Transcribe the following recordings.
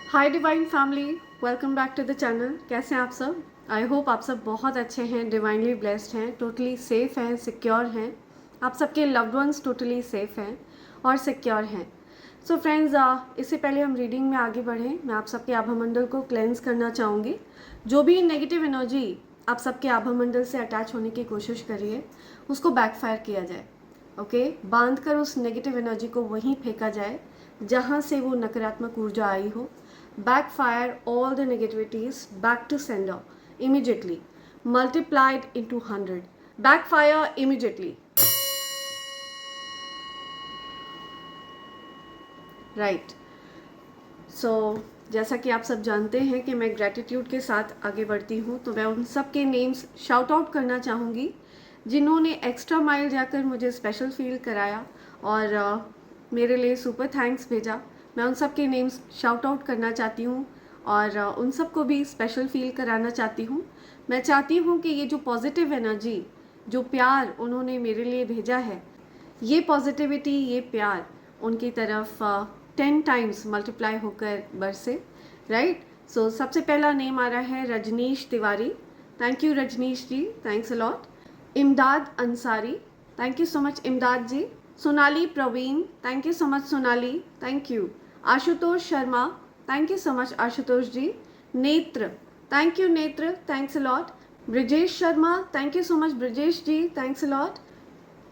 Hi divine family, welcome back to the channel. कैसे हैं आप सब? आई होप आप सब बहुत अच्छे हैं, डिवाइनली ब्लेस्ड हैं, टोटली सेफ हैं, सिक्योर हैं। आप सबके लव्ड वंस टोटली सेफ हैं और सिक्योर हैं। सो फ्रेंड्स, इससे पहले हम रीडिंग में आगे बढ़ें, मैं आप सबके आभामंडल को क्लेंस करना चाहूँगी। जो भी नेगेटिव एनर्जी आप सबके आभामंडल से अटैच होने की कोशिश करिए, उसको बैकफायर किया जाए। ओके, बांध कर उस नेगेटिव एनर्जी को वहीं फेंका जाए जहाँ से वो नकारात्मक ऊर्जा आई हो। Backfire all the negativities back to sender immediately, multiplied into 100. Backfire immediately. Right. So जैसा कि आप सब जानते हैं कि मैं ग्रैटिट्यूड के साथ आगे बढ़ती हूँ, तो मैं उन सब के नेम्स शाउट आउट करना चाहूँगी जिन्होंने एक्स्ट्रा माइल जाकर मुझे स्पेशल फील कराया और मेरे लिए सुपर थैंक्स भेजा। मैं उन सब के नेम्स शाउट आउट करना चाहती हूँ और उन सब को भी स्पेशल फील कराना चाहती हूँ। मैं चाहती हूँ कि ये जो पॉजिटिव एनर्जी, जो प्यार उन्होंने मेरे लिए भेजा है, ये पॉजिटिविटी, ये प्यार उनकी तरफ 10 टाइम्स मल्टीप्लाई होकर बरसे। राइट। सो सबसे पहला नेम आ रहा है Rajnish Tiwari. Thank you Rajnish ji, thanks a lot. Imdad Ansari, thank you so much Imdad ji. Sonali Praveen, thank you so much Sonali, thank you. Ashutosh Sharma, thank you so much Ashutosh ji. Netra, thank you Netra, thanks a lot. Brijesh Sharma, thank you so much Brijesh ji, thanks a lot.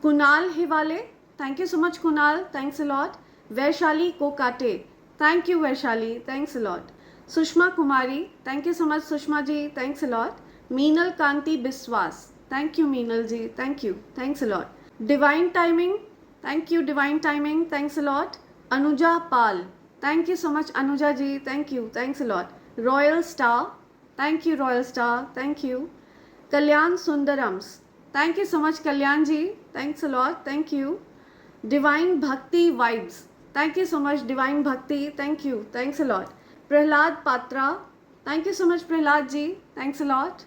Kunal Hiwale, thank you so much Kunal, thanks a lot. Vaishali Kokate, thank you Vaishali, thanks a lot. Sushma Kumari, thank you so much Sushma ji, thanks a lot. Meenal Kanti Biswas, thank you Meenal ji, thank you, thanks a lot. Divine timing, thank you divine timing, thanks a lot. Anuja Pal, thank you so much Anuja ji, thank you, thanks a lot. Royal star, thank you royal star, thank you. Kalyan Sundarams, thank you so much Kalyan ji, thanks a lot, thank you. Divine Bhakti vibes, thank you so much divine Bhakti, thank you, thanks a lot. Prahlad Patra, thank you so much Prahlad ji, thanks a lot.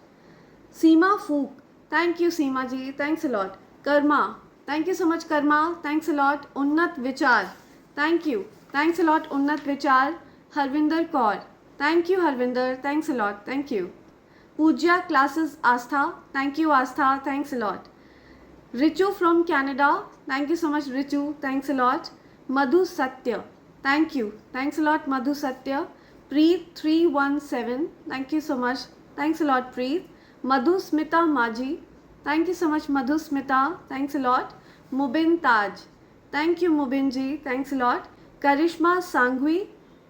Seema Phook, thank you Seema ji, thanks a lot. Karma, thank you so much Karma, thanks a lot. Unnat Vichar, thank you, thanks a lot Unnat Vichar. Harvinder Kaur, thank you Harvinder, thanks a lot, thank you. Pujya classes Aastha, thank you Aastha, thanks a lot. Richu from Canada, thank you so much Richu, thanks a lot. Madhu Satya, thank you, thanks a lot Madhu Satya. Preet 317, thank you so much, thanks a lot Preet. Madhu Smita Majhi, thank you so much Madhu Smita, thanks a lot. Mubin Taj, thank you Mubin ji, thanks a lot. Karishma Sanghvi,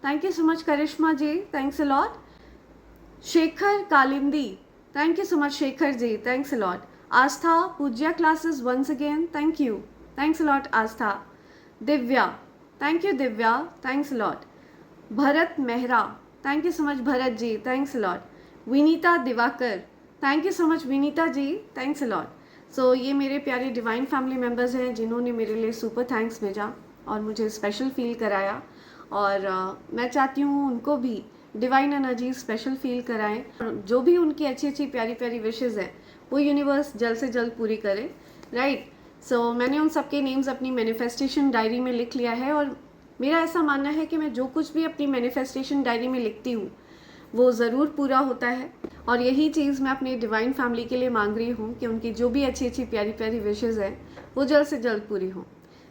thank you so much Karishma ji, thanks a lot. Shekhar Kalindi, thank you so much Shekhar ji, thanks a lot. Aastha Pujya classes once again, thank you, thanks a lot Aastha. Divya, thank you Divya, thanks a lot. Bharat Mehra, thank you so much Bharat ji, thanks a lot. Vinita Diwakar, thank you so much Vinita ji, thanks a lot. So ये मेरे प्यारे divine family members हैं जिन्होंने मेरे लिए super thanks भेजा और मुझे स्पेशल फील कराया और मैं चाहती हूँ उनको भी डिवाइन एनर्जी स्पेशल फील कराएं। जो भी उनकी अच्छी अच्छी प्यारी प्यारी विशेज़ हैं वो यूनिवर्स जल्द से जल्द पूरी करे। राइट। सो मैंने उन सबके नेम्स अपनी मैनिफेस्टेशन डायरी में लिख लिया है और मेरा ऐसा मानना है कि मैं जो कुछ भी अपनी मैनिफेस्टेशन डायरी में लिखती हूँ वो ज़रूर पूरा होता है और यही चीज़ मैं अपनी डिवाइन फैमिली के लिए मांग रही हूँ कि उनकी जो भी अच्छी अच्छी प्यारी प्यारी विशेज़ हैं वो जल्द से जल्द पूरी हों।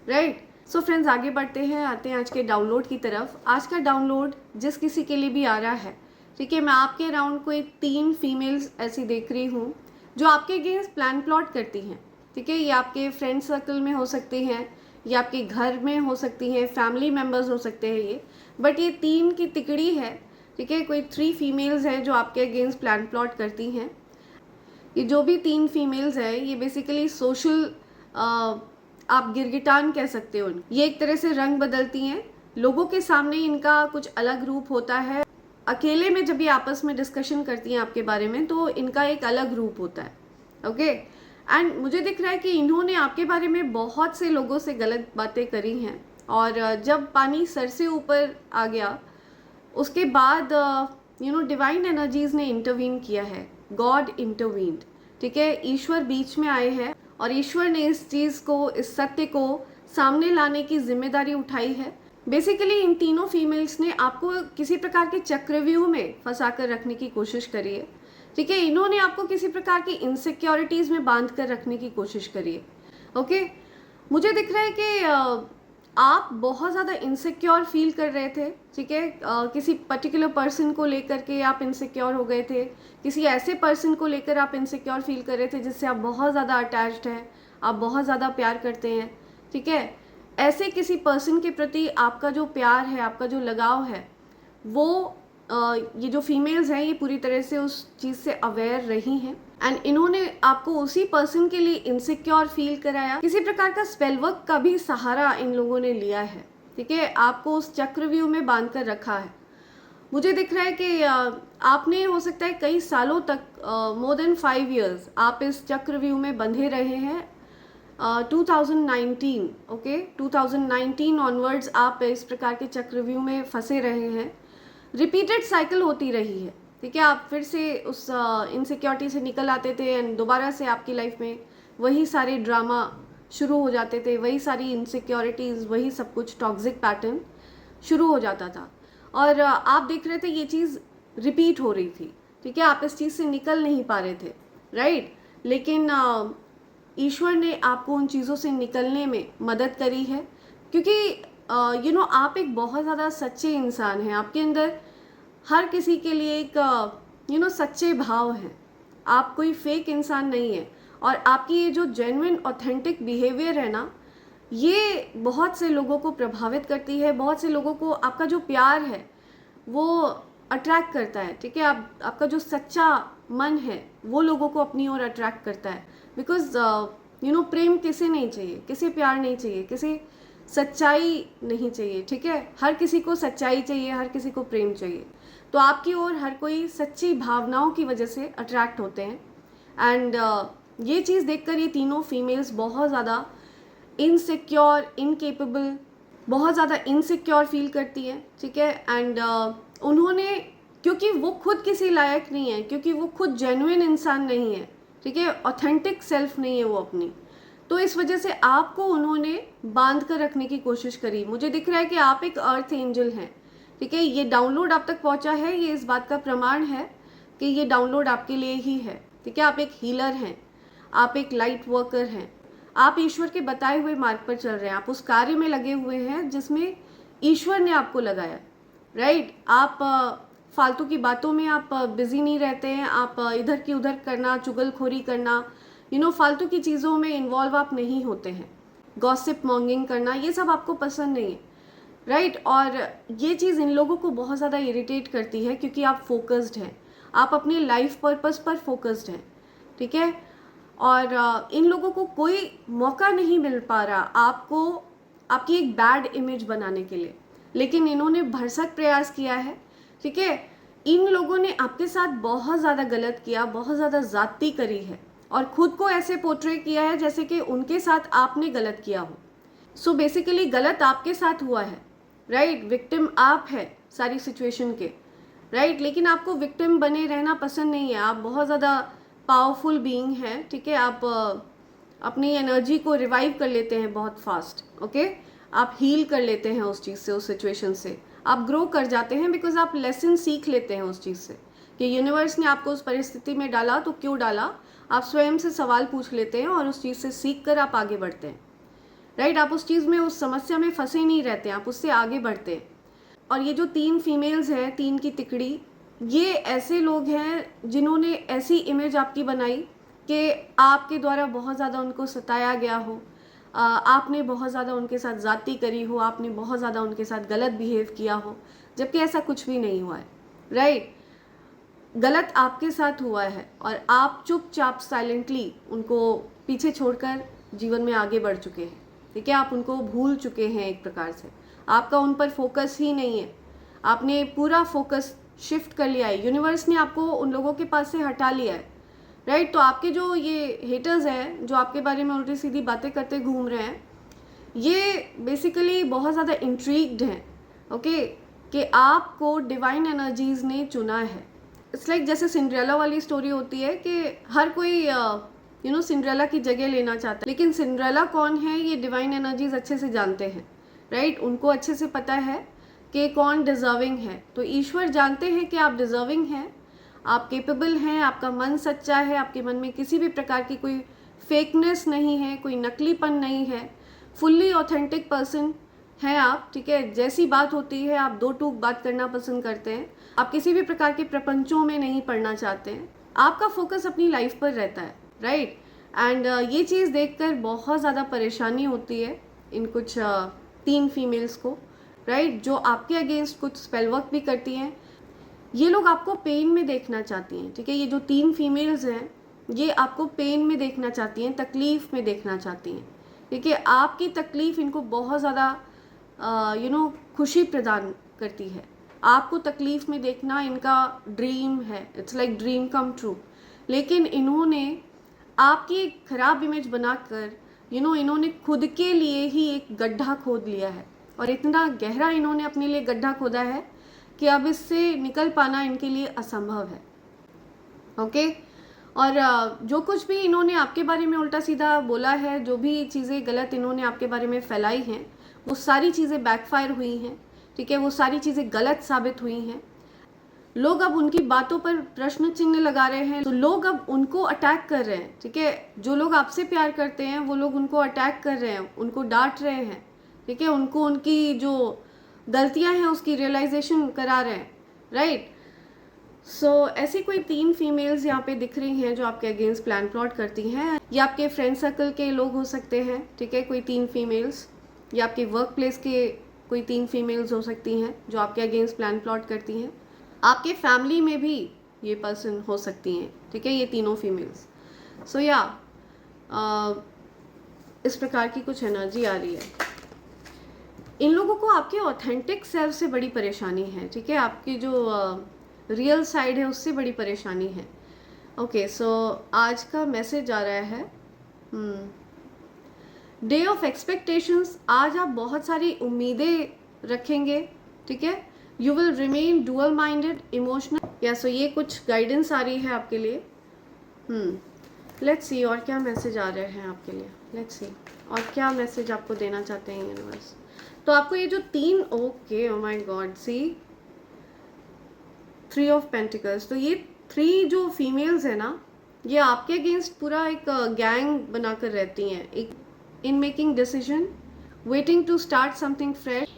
राइट। सो फ्रेंड्स, आगे बढ़ते हैं, आते हैं आज के डाउनलोड की तरफ। आज का डाउनलोड जिस किसी के लिए भी आ रहा है, ठीक है, मैं आपके अराउंड कोई 3 फीमेल्स ऐसी देख रही हूँ जो आपके अगेंस्ट प्लान प्लॉट करती हैं। ठीक है, ये आपके फ्रेंड सर्कल में हो सकती हैं, ये आपके घर में हो सकती हैं, फैमिली मेम्बर्स हो सकते हैं ये, बट ये 3 की तिकड़ी है। ठीक है, कोई 3 फीमेल्स हैं जो आपके अगेंस्ट प्लान प्लॉट करती हैं। ये जो भी 3 फीमेल्स हैं ये बेसिकली सोशल, आप गिरगिटान कह सकते हो। ये एक तरह से रंग बदलती हैं, लोगों के सामने इनका कुछ अलग रूप होता है, अकेले में जब ये आपस में डिस्कशन करती हैं आपके बारे में तो इनका एक अलग रूप होता है। ओके। एंड मुझे दिख रहा है कि इन्होंने आपके बारे में बहुत से लोगों से गलत बातें करी हैं और जब पानी सर से ऊपर आ गया उसके बाद डिवाइन एनर्जीज ने इंटरवीन किया है, गॉड इंटरवीन्ड। ठीक है, ईश्वर बीच में आए हैं और ईश्वर ने इस चीज़ को, इस सत्य को सामने लाने की जिम्मेदारी उठाई है। बेसिकली इन तीनों फीमेल्स ने आपको किसी प्रकार के चक्रव्यूह में फंसा कर रखने की कोशिश करी है, ठीक है। इन्होंने आपको किसी प्रकार की इनसिक्योरिटीज़ में बांध कर रखने की कोशिश करी है, ओके। मुझे दिख रहा है कि आप बहुत ज़्यादा इनसिक्योर फील कर रहे थे, ठीक है। किसी पर्टिकुलर पर्सन को लेकर के आप इनसिक्योर हो गए थे, किसी ऐसे पर्सन को लेकर आप इनसिक्योर फील कर रहे थे जिससे आप बहुत ज़्यादा अटैच्ड हैं, आप बहुत ज़्यादा प्यार करते हैं, ठीक है। ऐसे किसी पर्सन के प्रति आपका जो प्यार है, आपका जो लगाव है, वो ये जो फीमेल्स हैं ये पूरी तरह से उस चीज़ से अवेयर रही हैं एंड इन्होंने आपको उसी पर्सन के लिए इनसिक्योर फील कराया। किसी प्रकार का स्पेल वर्क का भी सहारा इन लोगों ने लिया है, ठीक है। आपको उस चक्रव्यूह में बांध कर रखा है। मुझे दिख रहा है कि आपने हो सकता है कई सालों तक, मोर देन 5 years आप इस चक्रव्यूह में बंधे रहे हैं। 2019, ओके, 2019 ऑनवर्ड्स आप इस प्रकार के चक्रव्यूह में फंसे रहे हैं। रिपीटेड साइकिल होती रही है, ठीक है। आप फिर से उस इनसिक्योरिटी से निकल आते थे एंड दोबारा से आपकी लाइफ में वही सारे ड्रामा शुरू हो जाते थे, वही सारी इनसिक्योरिटीज़, वही सब कुछ टॉक्सिक पैटर्न शुरू हो जाता था और आप देख रहे थे ये चीज़ रिपीट हो रही थी, ठीक है। आप इस चीज़ से निकल नहीं पा रहे थे, राइट। लेकिन ईश्वर ने आपको उन चीज़ों से निकलने में मदद करी है, क्योंकि आप एक बहुत ज़्यादा सच्चे इंसान हैं। आपके अंदर हर किसी के लिए एक सच्चे भाव हैं। आप कोई फेक इंसान नहीं है और आपकी ये जो जेन्युइन ऑथेंटिक बिहेवियर है ना, ये बहुत से लोगों को प्रभावित करती है। बहुत से लोगों को आपका जो प्यार है वो अट्रैक्ट करता है, ठीक है। आपका जो सच्चा मन है वो लोगों को अपनी ओर अट्रैक्ट करता है। बिकॉज प्रेम किसे नहीं चाहिए, किसे प्यार नहीं चाहिए, किसे सच्चाई नहीं चाहिए, ठीक है। हर किसी को सच्चाई चाहिए, हर किसी को प्रेम चाहिए। तो आपकी ओर हर कोई सच्ची भावनाओं की वजह से अट्रैक्ट होते हैं एंड ये चीज़ देखकर ये तीनों फीमेल्स बहुत ज़्यादा इनसिक्योर, इनकेपेबल, बहुत ज़्यादा इनसिक्योर फील करती है, ठीक है। एंड उन्होंने, क्योंकि वो खुद किसी लायक नहीं है, क्योंकि वो खुद जेन्युइन इंसान नहीं है, ठीक है, ऑथेंटिक सेल्फ नहीं है वो अपनी, तो इस वजह से आपको उन्होंने बांध कर रखने की कोशिश करी। मुझे दिख रहा है कि आप एक अर्थ एंजल हैं, ठीक है। ये डाउनलोड आप तक पहुंचा है, ये इस बात का प्रमाण है कि ये डाउनलोड आपके लिए ही है, ठीक है। आप एक हीलर हैं, आप एक लाइट वर्कर हैं, आप ईश्वर के बताए हुए मार्ग पर चल रहे हैं, आप उस कार्य में लगे हुए हैं जिसमें ईश्वर ने आपको लगाया, राइट। आप फालतू की बातों में आप बिजी नहीं रहते हैं, आप इधर की उधर करना, चुगलखोरी करना, फालतू की चीज़ों में इन्वॉल्व आप नहीं होते हैं। गॉसिप मॉन्गिंग करना, ये सब आपको पसंद नहीं है, राइट। और ये चीज़ इन लोगों को बहुत ज़्यादा इरिटेट करती है क्योंकि आप फोकस्ड हैं, आप अपने लाइफ पर्पस पर फोकस्ड हैं, ठीक है। और इन लोगों को कोई मौका नहीं मिल पा रहा आपको आपकी एक बैड इमेज बनाने के लिए, लेकिन इन्होंने भरसक प्रयास किया है, ठीक है। इन लोगों ने आपके साथ बहुत ज़्यादा गलत किया, बहुत ज़्यादा ज़्यादती करी है और ख़ुद को ऐसे पोर्ट्रे किया है जैसे कि उनके साथ आपने गलत किया हो। सो बेसिकली गलत आपके साथ हुआ है, राइट। विक्टिम आप है सारी सिचुएशन के, राइट। लेकिन आपको विक्टिम बने रहना पसंद नहीं है, आप बहुत ज़्यादा पावरफुल बीइंग हैं, ठीक है। आप अपनी एनर्जी को रिवाइव कर लेते हैं बहुत फास्ट, ओके। आप हील कर लेते हैं उस चीज़ से, उस सिचुएशन से आप ग्रो कर जाते हैं, बिकॉज आप लेसन सीख लेते हैं उस चीज़ से कि यूनिवर्स ने आपको उस परिस्थिति में डाला तो क्यों डाला। आप स्वयं से सवाल पूछ लेते हैं और उस चीज़ से सीख कर आप आगे बढ़ते हैं, राइट। आप उस चीज़ में, उस समस्या में फंसे नहीं रहते हैं, आप उससे आगे बढ़ते हैं। और ये जो 3 फीमेल्स हैं, 3 की तिकड़ी, ये ऐसे लोग हैं जिन्होंने ऐसी इमेज आपकी बनाई कि आपके द्वारा बहुत ज़्यादा उनको सताया गया हो, आपने बहुत ज़्यादा उनके साथ ज़्यादती करी हो, आपने बहुत ज़्यादा उनके साथ गलत बिहेव किया हो, जबकि ऐसा कुछ भी नहीं हुआ है, राइट। गलत आपके साथ हुआ है और आप चुपचाप साइलेंटली उनको पीछे छोड़कर जीवन में आगे बढ़ चुके हैं, ठीक है। आप उनको भूल चुके हैं एक प्रकार से, आपका उन पर फोकस ही नहीं है, आपने पूरा फोकस शिफ्ट कर लिया है, यूनिवर्स ने आपको उन लोगों के पास से हटा लिया है, राइट। तो आपके जो ये हेटर्स हैं जो आपके बारे में उल्टी सीधी बातें करते घूम रहे हैं, ये बेसिकली बहुत ज़्यादा इंट्रीग्ड हैं, ओके, कि आपको डिवाइन एनर्जीज़ ने चुना है। इट्स लाइक जैसे सिंड्रेला वाली स्टोरी होती है कि हर कोई सिंड्रेला की जगह लेना चाहता है, लेकिन सिंड्रेला कौन है ये डिवाइन एनर्जीज अच्छे से जानते हैं, राइट। उनको अच्छे से पता है कि कौन डिज़र्विंग है। तो ईश्वर जानते हैं कि आप डिज़र्विंग हैं, आप केपेबल हैं, आपका मन सच्चा है, आपके मन में किसी भी प्रकार की कोई फेकनेस नहीं है, कोई नकलीपन नहीं है, फुल्ली ऑथेंटिक पर्सन हैं आप, ठीक है। जैसी बात होती है आप दो टूक बात करना पसंद करते हैं, आप किसी भी प्रकार के प्रपंचों में नहीं पड़ना चाहते हैं, आपका फोकस अपनी लाइफ पर रहता है, राइट। एंड ये चीज़ देखकर बहुत ज़्यादा परेशानी होती है इन कुछ 3 फीमेल्स को, राइट, जो आपके अगेंस्ट कुछ स्पेल वर्क भी करती हैं। ये लोग आपको पेन में देखना चाहती हैं, ठीक है। ये जो 3 फीमेल्स हैं ये आपको पेन में देखना चाहती हैं, तकलीफ़ में देखना चाहती हैं, क्योंकि आपकी तकलीफ़ इनको बहुत ज़्यादा खुशी प्रदान करती है। आपको तकलीफ़ में देखना इनका ड्रीम है, it's like dream come true. लेकिन इन्होंने आपकी एक ख़राब इमेज बनाकर इन्होंने खुद के लिए ही एक गड्ढा खोद लिया है, और इतना गहरा इन्होंने अपने लिए गड्ढा खोदा है कि अब इससे निकल पाना इनके लिए असंभव है, ओके। और जो कुछ भी इन्होंने आपके बारे में उल्टा सीधा बोला है, जो भी चीज़ें गलत इन्होंने आपके बारे में फैलाई हैं, वो सारी चीज़ें बैकफायर हुई हैं, ठीक है। वो सारी चीज़ें गलत साबित हुई हैं। लोग अब उनकी बातों पर प्रश्न चिन्ह लगा रहे हैं, तो लोग अब उनको अटैक कर रहे हैं, ठीक है। जो लोग आपसे प्यार करते हैं वो लोग उनको अटैक कर रहे हैं, उनको डांट रहे हैं, ठीक है। उनको उनकी जो गलतियां हैं उसकी रियलाइजेशन करा रहे हैं, राइट। सो ऐसी कोई 3 फीमेल्स यहाँ पे दिख रही हैं जो आपके अगेंस्ट प्लान प्लॉट करती हैं, या आपके फ्रेंड सर्कल के लोग हो सकते हैं, ठीक है, कोई 3 फीमेल्स, या आपके वर्क प्लेस के कोई 3 फीमेल्स हो सकती हैं जो आपके अगेंस्ट प्लान प्लॉट करती हैं। आपके फैमिली में भी ये पर्सन हो सकती हैं, ठीक है, ये तीनों फीमेल्स। सो या इस प्रकार की कुछ एनर्जी आ रही है। इन लोगों को आपके ऑथेंटिक सेल्फ से बड़ी परेशानी है, ठीक है। आपकी जो रियल साइड है उससे बड़ी परेशानी है, ओके। सो आज का मैसेज आ रहा है डे ऑफ एक्सपेक्टेशंस। आज आप बहुत सारी उम्मीदें रखेंगे, ठीक है। You will remain dual minded, emotional, या सो ये कुछ गाइडेंस आ रही है आपके लिए। लेट्स सी और क्या मैसेज आ रहे हैं आपके लिए, लेट्स सी और क्या मैसेज आपको देना चाहते हैं यूनिवर्स। तो आपको ये जो 3 okay, oh my God, see 3 of pentacles. तो ये 3 जो फीमेल्स है ना, ये आपके अगेंस्ट पूरा एक गैंग बनाकर रहती हैं, एक in making decision, waiting to start something fresh,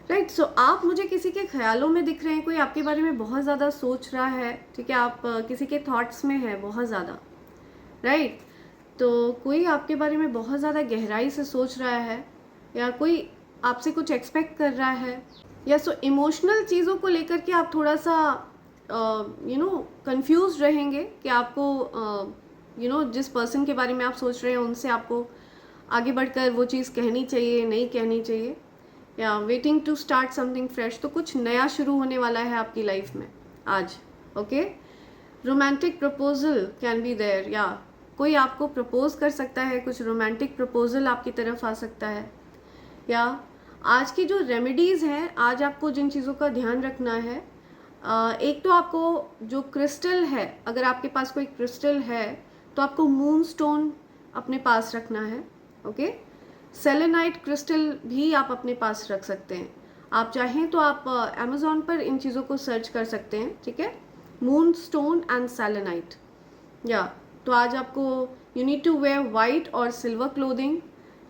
right. So आप मुझे किसी के ख्यालों में दिख रहे हैं, कोई आपके बारे में बहुत ज़्यादा सोच रहा है, ठीक है। आप किसी के थॉट्स में है बहुत ज़्यादा, राइट। तो कोई आपके बारे में बहुत ज़्यादा गहराई से सोच रहा है, या कोई आपसे कुछ एक्सपेक्ट कर रहा है, या सो इमोशनल चीज़ों को लेकर के आप थोड़ा सा कंफ्यूज रहेंगे कि आपको जिस पर्सन के बारे में आप सोच रहे हैं उनसे आपको आगे बढ़कर वो चीज़ कहनी चाहिए, नहीं कहनी चाहिए, या waiting to start something fresh. तो कुछ नया शुरू होने वाला है आपकी लाइफ में आज, okay. Romantic proposal can be there, या कोई आपको प्रपोज कर सकता है, कुछ रोमांटिक प्रपोजल आपकी तरफ आ सकता है। या आज की जो रेमेडीज़ हैं, आज आपको जिन चीज़ों का ध्यान रखना है, एक तो आपको जो क्रिस्टल है, अगर आपके पास कोई क्रिस्टल है तो आपको मून स्टोन अपने पास रखना है, ओके। सेलेनाइट क्रिस्टल भी आप अपने पास रख सकते हैं। आप चाहें तो आप अमेज़ॉन पर इन चीज़ों को सर्च कर सकते हैं, ठीक है, मून स्टोन एंड सेलेनाइट। या तो आज आपको you need to wear white और सिल्वर क्लोथिंग,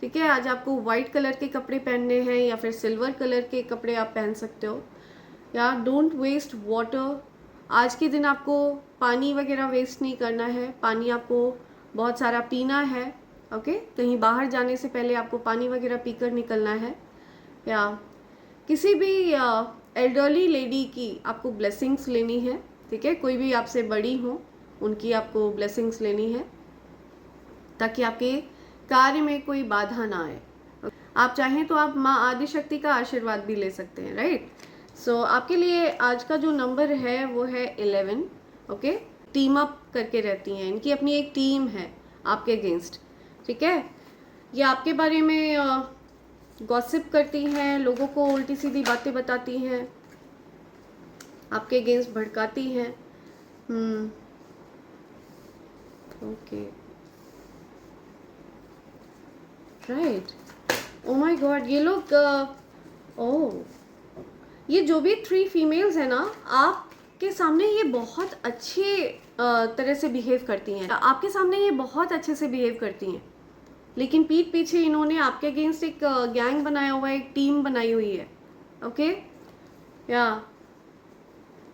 ठीक है। आज आपको वाइट कलर के कपड़े पहनने हैं, या फिर सिल्वर कलर के कपड़े आप पहन सकते हो। या डोंट वेस्ट वाटर, आज के दिन आपको पानी वगैरह वेस्ट नहीं करना है, पानी आपको बहुत सारा पीना है, ओके। कहीं बाहर जाने से पहले आपको पानी वगैरह पीकर निकलना है। या किसी भी एल्डरली लेडी की आपको ब्लेसिंग्स लेनी है, ठीक है, कोई भी आपसे बड़ी हो उनकी आपको ब्लेसिंग्स लेनी है, ताकि आपके कार्य में कोई बाधा ना आए। आप चाहें तो आप माँ आदिशक्ति का आशीर्वाद भी ले सकते हैं, राइट। सो आपके लिए आज का जो नंबर है वो है 11, ओके। टीम अप करके रहती हैं, इनकी अपनी एक टीम है आपके अगेंस्ट, ठीक है। ये आपके बारे में गॉसिप करती हैं, लोगों को उल्टी सीधी बातें बताती हैं, आपके अगेंस्ट भड़काती हैं, okay, right. O my God, ये लोग ओह, ये जो भी 3 फीमेल्स हैं ना, आपके सामने ये बहुत अच्छे तरह से बिहेव करती हैं, आपके सामने ये बहुत अच्छे से बिहेव करती हैं, लेकिन पीठ पीछे इन्होंने आपके अगेंस्ट एक गैंग बनाया हुआ है, एक टीम बनाई हुई है। ओके, या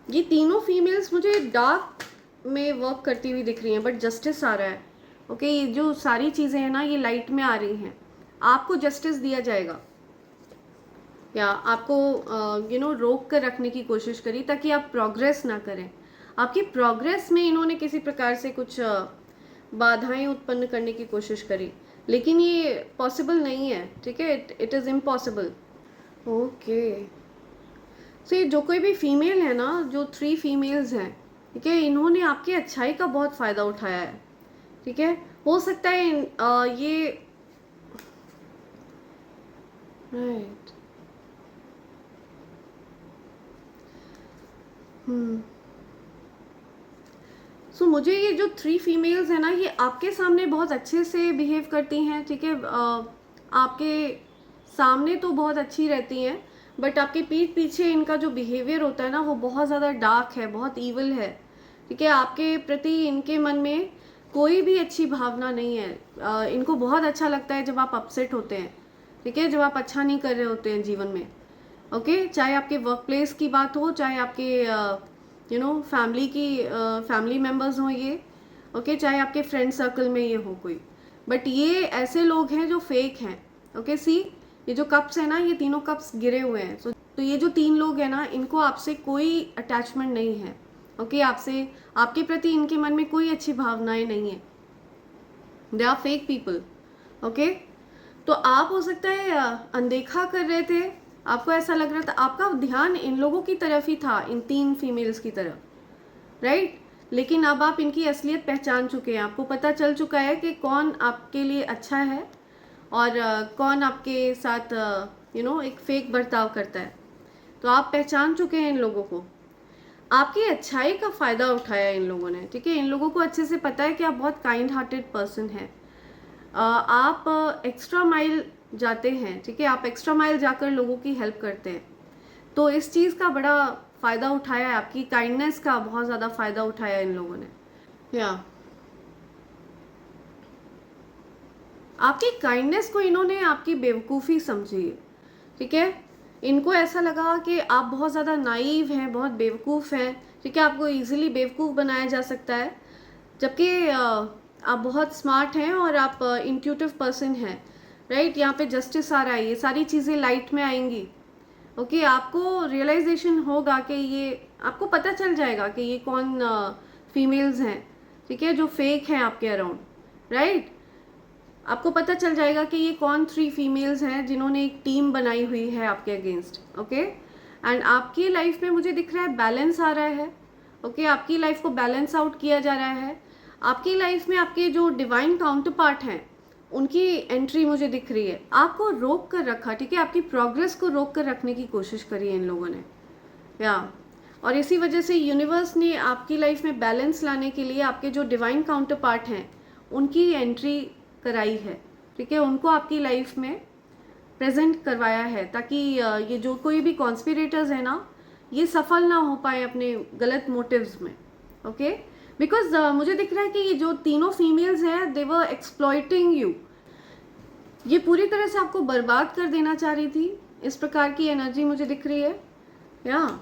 ये तीनों फीमेल्स मुझे डार्क में वर्क करती हुई दिख रही हैं, बट जस्टिस आ रहा है। ओके, ये जो सारी चीज़ें हैं ना, ये लाइट में आ रही हैं, आपको जस्टिस दिया जाएगा, या आपको रोक कर रखने की कोशिश करी ताकि आप प्रोग्रेस ना करें। आपकी प्रोग्रेस में इन्होंने किसी प्रकार से कुछ बाधाएं उत्पन्न करने की कोशिश करी, लेकिन ये पॉसिबल नहीं है। ठीक है, इट इज़ इम्पॉसिबल। ओके, सो ये जो कोई भी फीमेल है ना, जो 3 फीमेल्स हैं, ठीक है, इन्होंने आपकी अच्छाई का बहुत फ़ायदा उठाया है। ठीक है, हो सकता है ये राइट। सो मुझे ये जो 3 फीमेल्स हैं ना, ये आपके सामने बहुत अच्छे से बिहेव करती हैं। ठीक है, आपके सामने तो बहुत अच्छी रहती हैं, बट आपके पीठ पीछे इनका जो बिहेवियर होता है ना, वो बहुत ज़्यादा डार्क है, बहुत ईविल है। ठीक है, आपके प्रति इनके मन में कोई भी अच्छी भावना नहीं है। इनको बहुत अच्छा लगता है जब आप अपसेट होते हैं। ठीक है, जब आप अच्छा नहीं कर रहे होते हैं जीवन में। ओके, चाहे आपके वर्क प्लेस की बात हो, चाहे आपके फैमिली की फैमिली मेम्बर्स हों ये। ओके, चाहे आपके फ्रेंड सर्कल में ये हो कोई, बट ये ऐसे लोग हैं जो फेक हैं। ओके, सी ये जो कप्स है ना, ये तीनों कप्स गिरे हुए हैं। तो ये जो 3 लोग हैं ना, इनको आपसे कोई अटैचमेंट नहीं है। ओके, आपसे आपके प्रति इनके मन में कोई अच्छी भावनाएं नहीं है। They are fake people. Okay, तो आप हो सकता है अनदेखा कर रहे थे, आपको ऐसा लग रहा था, आपका ध्यान इन लोगों की तरफ ही था, इन 3 फीमेल्स की तरफ, राइट। लेकिन अब आप इनकी असलियत पहचान चुके हैं, आपको पता चल चुका है कि कौन आपके लिए अच्छा है और कौन आपके साथ एक फेक बर्ताव करता है। तो आप पहचान चुके हैं इन लोगों को, आपकी अच्छाई का फ़ायदा उठाया इन लोगों ने। ठीक है, इन लोगों को अच्छे से पता है कि आप बहुत काइंड हार्टेड पर्सन हैं। आप एक्स्ट्रा माइल जाते हैं। ठीक है, आप एक्स्ट्रा माइल जाकर लोगों की हेल्प करते हैं। तो इस चीज़ का बड़ा फ़ायदा उठाया है, आपकी काइंडनेस का बहुत ज़्यादा फ़ायदा उठाया इन लोगों ने। या आपकी काइंडनेस को इन्होंने आपकी बेवकूफ़ी समझी है। ठीक है, इनको ऐसा लगा कि आप बहुत ज़्यादा नाइव हैं, बहुत बेवकूफ़ हैं। ठीक है, आपको इजीली बेवकूफ़ बनाया जा सकता है, जबकि आप बहुत स्मार्ट हैं और आप इंट्यूटिव पर्सन हैं। राइट, यहाँ पे जस्टिस आ रहा है, ये सारी चीज़ें लाइट में आएंगी। ओके, आपको रियलाइजेशन होगा कि ये, आपको पता चल जाएगा कि ये कौन फीमेल्स हैं। ठीक है, जो फेक हैं आपके अराउंड। राइट, आपको पता चल जाएगा कि ये कौन 3 फीमेल्स हैं जिन्होंने एक टीम बनाई हुई है आपके अगेंस्ट। ओके, एंड आपकी लाइफ में मुझे दिख रहा है बैलेंस आ रहा है। ओके, आपकी लाइफ को बैलेंस आउट किया जा रहा है। आपकी लाइफ में आपके जो डिवाइन काउंटर पार्ट हैं, उनकी एंट्री मुझे दिख रही है। आपको रोक कर रखा। ठीक है, आपकी प्रोग्रेस को रोक कर रखने की कोशिश करी है इन लोगों ने, या और इसी वजह से यूनिवर्स ने आपकी लाइफ में बैलेंस लाने के लिए आपके जो डिवाइन काउंटर पार्ट हैं, उनकी एंट्री कराई है। ठीक है, उनको आपकी लाइफ में प्रेजेंट करवाया है, ताकि ये जो कोई भी कॉन्स्पिरेटर्स है ना, ये सफल ना हो पाए अपने गलत मोटिव्स में। ओके, बिकॉज मुझे दिख रहा है कि ये जो तीनों फीमेल्स हैं, दे वर एक्सप्लॉइटिंग यू। ये पूरी तरह से आपको बर्बाद कर देना चाह रही थी। इस प्रकार की एनर्जी मुझे दिख रही है। या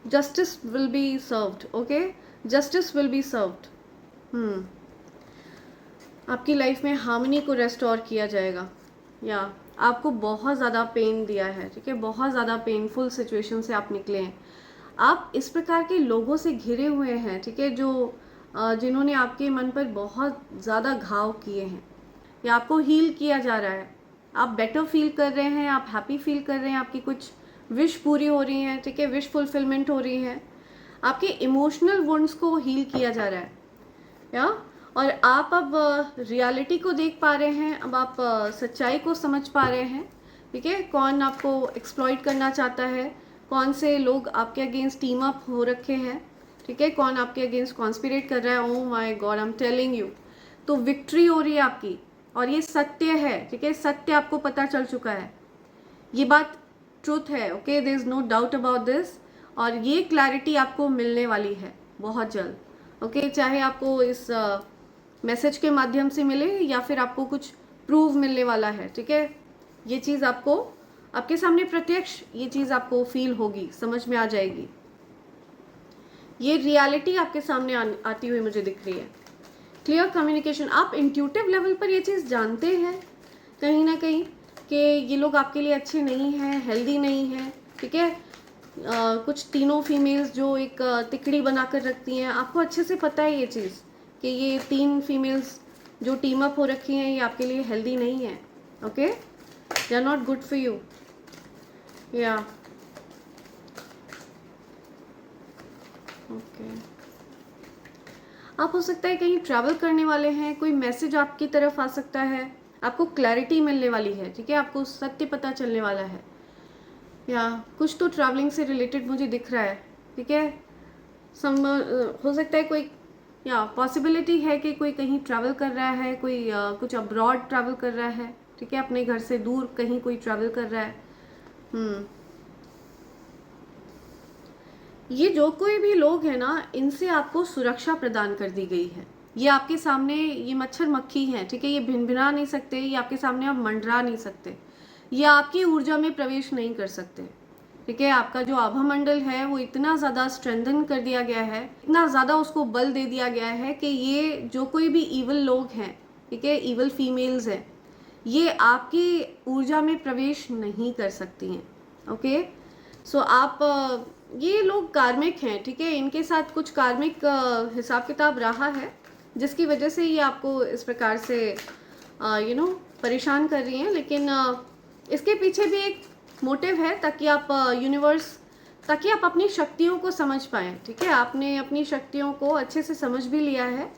justice will be served. Okay, justice will be served. आपकी लाइफ में हार्मनी को रेस्टोर किया जाएगा। या आपको बहुत ज़्यादा पेन दिया है। ठीक है, बहुत ज़्यादा पेनफुल सिचुएशन से आप निकले हैं। आप इस प्रकार के लोगों से घिरे हुए हैं। ठीक है, जो जिन्होंने आपके मन पर बहुत ज़्यादा घाव किए हैं, या आपको हील किया जा रहा है। आप बेटर फील कर रहे हैं, आप हैप्पी फील कर रहे हैं, आपकी कुछ विश पूरी हो रही हैं। ठीक है, विश फुलफिलमेंट हो रही है, आपके इमोशनल वुंड्स को हील किया जा रहा है। या और आप अब रियलिटी को देख पा रहे हैं, अब आप सच्चाई को समझ पा रहे हैं। ठीक है, कौन आपको एक्सप्लॉइट करना चाहता है, कौन से लोग आपके अगेंस्ट टीम अप हो रखे हैं। ठीक है, कौन आपके अगेंस्ट कॉन्स्पिरेट कर रहा है। ओह my God, I am telling you. तो विक्ट्री हो रही है आपकी, और ये सत्य है। ठीक है, सत्य आपको पता चल चुका है। ये बात ट्रूथ है, okay, there is no doubt about this. और ये क्लैरिटी आपको मिलने वाली है बहुत जल्द, ओके, चाहे आपको इस मैसेज के माध्यम से मिले या फिर आपको कुछ प्रूव मिलने वाला है, ठीक है। ये चीज़ आपको आपके सामने प्रत्यक्ष ये चीज़ आपको फील होगी, समझ में आ जाएगी। ये रियलिटी आपके सामने आती हुई मुझे दिख रही है। क्लियर कम्युनिकेशन, आप इंट्यूटिव लेवल पर ये चीज़ जानते हैं कहीं ना कहीं कि ये लोग आपके लिए अच्छे नहीं हैं, हेल्दी नहीं हैं, ठीक है। कुछ तीनों फीमेल्स जो एक तिकड़ी बनाकर रखती हैं, आपको अच्छे से पता है ये चीज़ कि ये 3 फीमेल्स जो टीम अप हो रखी हैं ये आपके लिए हेल्दी नहीं है, okay, they are not good for you. या ओके, आप हो सकता है कहीं ट्रैवल करने वाले हैं, कोई मैसेज आपकी तरफ आ सकता है, आपको क्लैरिटी मिलने वाली है, ठीक है, आपको सत्य पता चलने वाला है, या कुछ तो ट्रैवलिंग से रिलेटेड मुझे दिख रहा है, ठीक है। हो सकता है कोई, या पॉसिबिलिटी है कि कोई कहीं ट्रैवल कर रहा है, कोई कुछ अब्रॉड ट्रैवल कर रहा है, ठीक है, अपने घर से दूर कहीं कोई ट्रैवल कर रहा है। ये जो कोई भी लोग हैं ना, इनसे आपको सुरक्षा प्रदान कर दी गई है। ये आपके सामने, ये मच्छर मक्खी हैं, ठीक है, ये भिनभिना नहीं सकते, ये आपके सामने आप मंडरा नहीं सकते, ये आपकी ऊर्जा में प्रवेश नहीं कर सकते, ठीक है। आपका जो आभा मंडल है वो इतना ज़्यादा स्ट्रेंथन कर दिया गया है, इतना ज़्यादा उसको बल दे दिया गया है कि ये जो कोई भी ईवल लोग हैं, ठीक है, ईवल फीमेल्स हैं, ये आपकी ऊर्जा में प्रवेश नहीं कर सकती हैं, ओके। सो आप ये लोग कार्मिक हैं, ठीक है, इनके साथ कुछ कार्मिक हिसाब किताब रहा है जिसकी वजह से ये आपको इस प्रकार से परेशान कर रही हैं। लेकिन इसके पीछे भी एक मोटिव है, ताकि आप अपनी शक्तियों को समझ पाएँ, ठीक है। आपने अपनी शक्तियों को अच्छे से समझ भी लिया है,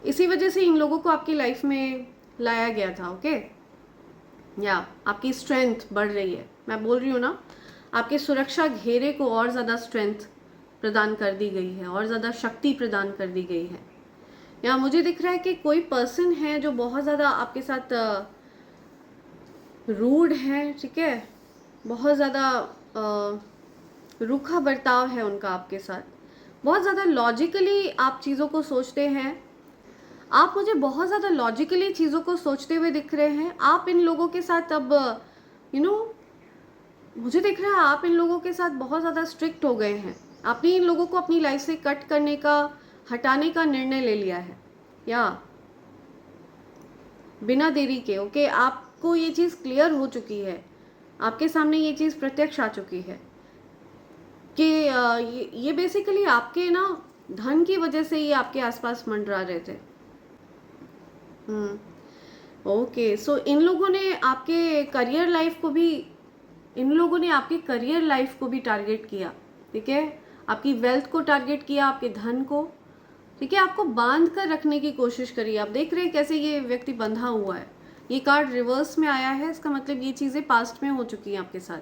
इसी वजह से इन लोगों को आपकी लाइफ में लाया गया था, ओके। या आपकी स्ट्रेंथ बढ़ रही है, मैं बोल रही हूँ ना, आपके सुरक्षा घेरे को और ज़्यादा स्ट्रेंथ प्रदान कर दी गई है, और ज़्यादा शक्ति प्रदान कर दी गई है। या मुझे दिख रहा है कि कोई पर्सन है जो बहुत ज़्यादा आपके साथ रूड है, ठीक है, बहुत ज़्यादा रूखा बर्ताव है उनका आपके साथ, बहुत ज़्यादा लॉजिकली आप चीज़ों को सोचते हैं, आप मुझे बहुत ज़्यादा लॉजिकली चीज़ों को सोचते हुए दिख रहे हैं। आप इन लोगों के साथ अब मुझे दिख रहा है आप इन लोगों के साथ बहुत ज़्यादा स्ट्रिक्ट हो गए हैं, आपने इन लोगों को अपनी लाइफ से कट करने का, हटाने का निर्णय ले लिया है, या बिना देरी के, ओके। आपको ये चीज़ क्लियर हो चुकी है, आपके सामने ये चीज़ प्रत्यक्ष आ चुकी है कि ये बेसिकली आपके ना धन की वजह से ये आपके आसपास मंडरा रहे थे। ओके, सो इन लोगों ने आपके करियर लाइफ को भी टारगेट किया, ठीक है, आपकी वेल्थ को टारगेट किया, आपके धन को, ठीक है, आपको बांध कर रखने की कोशिश करी। आप देख रहे हैं कैसे ये व्यक्ति बंधा हुआ है, ये कार्ड रिवर्स में आया है, इसका मतलब ये चीज़ें पास्ट में हो चुकी हैं आपके साथ,